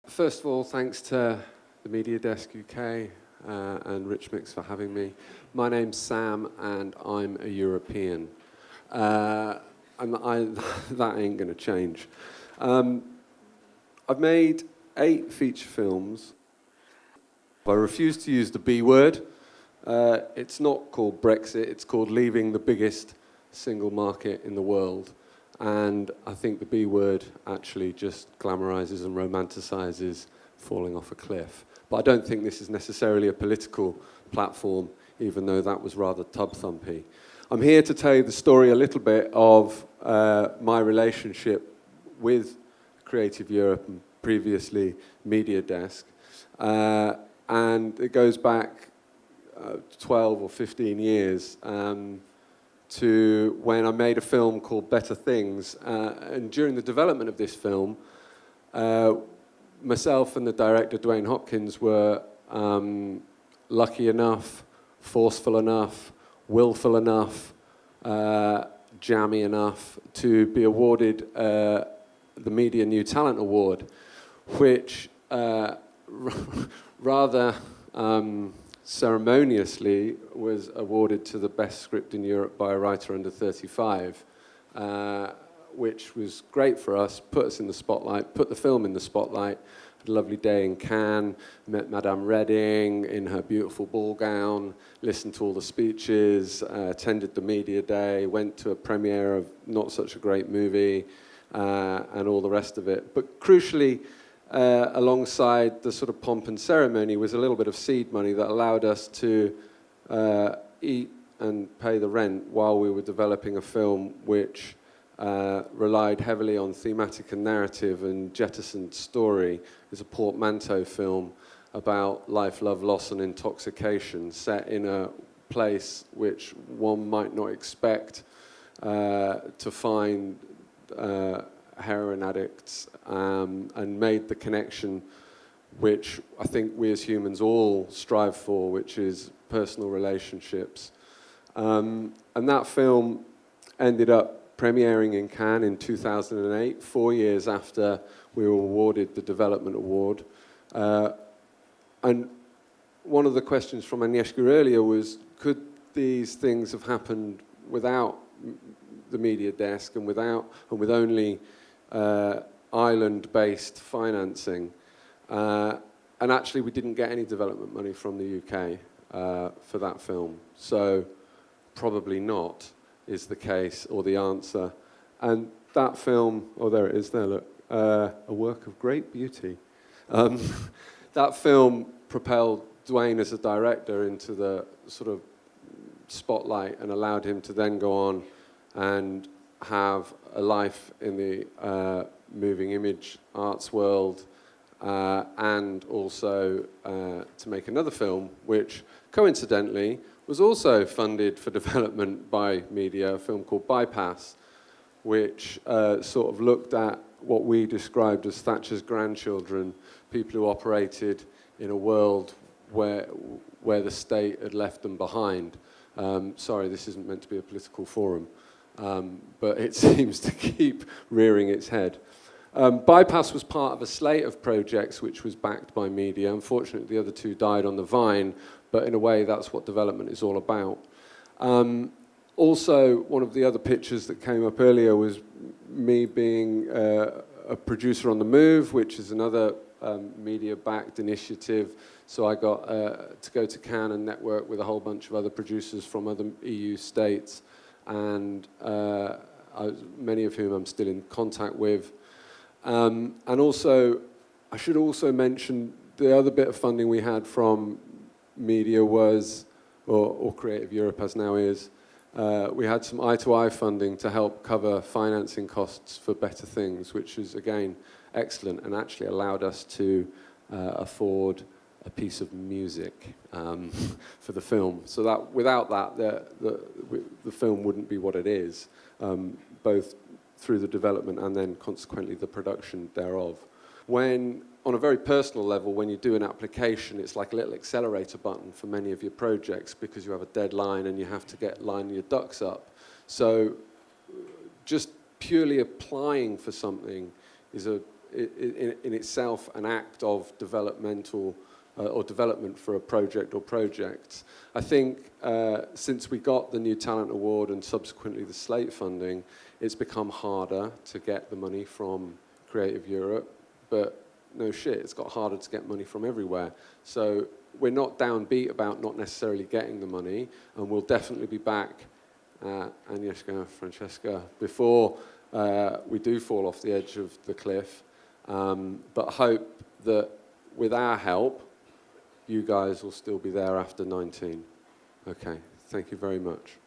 First of all, thanks to the Media Desk UK and Rich Mix for having me. My name's Sam, and I'm a European. That ain't going to change. I've made 8 feature films. I refuse to use the B word. It's not called Brexit, it's called leaving the biggest single market in the world. And I think the B word actually just glamorizes and romanticizes falling off a cliff. But I don't think this is necessarily a political platform, even though that was rather tub-thumpy. I'm here to tell you the story a little bit of my relationship with Creative Europe and previously Media Desk. And it goes back 12 or 15 years. To when I made a film called Better Things. And during the development of this film, myself and the director, Dwayne Hopkins, were lucky enough, forceful enough, willful enough, jammy enough to be awarded the Media New Talent Award, which rather ceremoniously was awarded to the best script in Europe by a writer under 35, which was great for us, put us in the spotlight, put the film in the spotlight. Had a lovely day in Cannes, met Madame Redding in her beautiful ball gown, listened to all the speeches, attended the media day, went to a premiere of not such a great movie, and all the rest of it. But crucially, alongside the sort of pomp and ceremony was a little bit of seed money that allowed us to eat and pay the rent while we were developing a film which relied heavily on thematic and narrative and jettisoned story. It's a portmanteau film about life, love, loss and intoxication, set in a place which one might not expect to find heroin addicts, and made the connection which I think we as humans all strive for, which is personal relationships. And that film ended up premiering in Cannes in 2008, 4 years after we were awarded the Development Award. And one of the questions from Agnieszka earlier was, could these things have happened without the Media Desk and with only island-based financing? And actually we didn't get any development money from the UK for that film. So probably not is the case or the answer. And that film, oh there it is there, look, a work of great beauty. That film propelled Dwayne as a director into the sort of spotlight and allowed him to then go on and have a life in the moving image arts world, and also to make another film, which coincidentally was also funded for development by media, a film called Bypass, which sort of looked at what we described as Thatcher's grandchildren, people who operated in a world where the state had left them behind. Sorry, this isn't meant to be a political forum. But it seems to keep rearing its head. Bypass was part of a slate of projects which was backed by media. Unfortunately, the other 2 died on the vine, but in a way, that's what development is all about. Also, one of the other pictures that came up earlier was me being a producer on The Move, which is another media-backed initiative. So I got to go to Cannes and network with a whole bunch of other producers from other EU states, and many of whom I'm still in contact with. And also, I should also mention the other bit of funding we had from media was, or Creative Europe as now is, we had some eye-to-eye funding to help cover financing costs for Better Things, which is, again, excellent and actually allowed us to afford a piece of music for the film. So that without that, the film wouldn't be what it is, both through the development and then consequently the production thereof. When, on a very personal level, when you do an application, it's like a little accelerator button for many of your projects because you have a deadline and you have to line your ducks up. So just purely applying for something is a in itself an act of developmental or development for a project or projects. I think since we got the New Talent Award and subsequently the Slate funding, it's become harder to get the money from Creative Europe, but no shit, it's got harder to get money from everywhere. So we're not downbeat about not necessarily getting the money, and we'll definitely be back, Agnieszka, Francesca, before we do fall off the edge of the cliff, but hope that with our help, you guys will still be there after 19. Okay, thank you very much.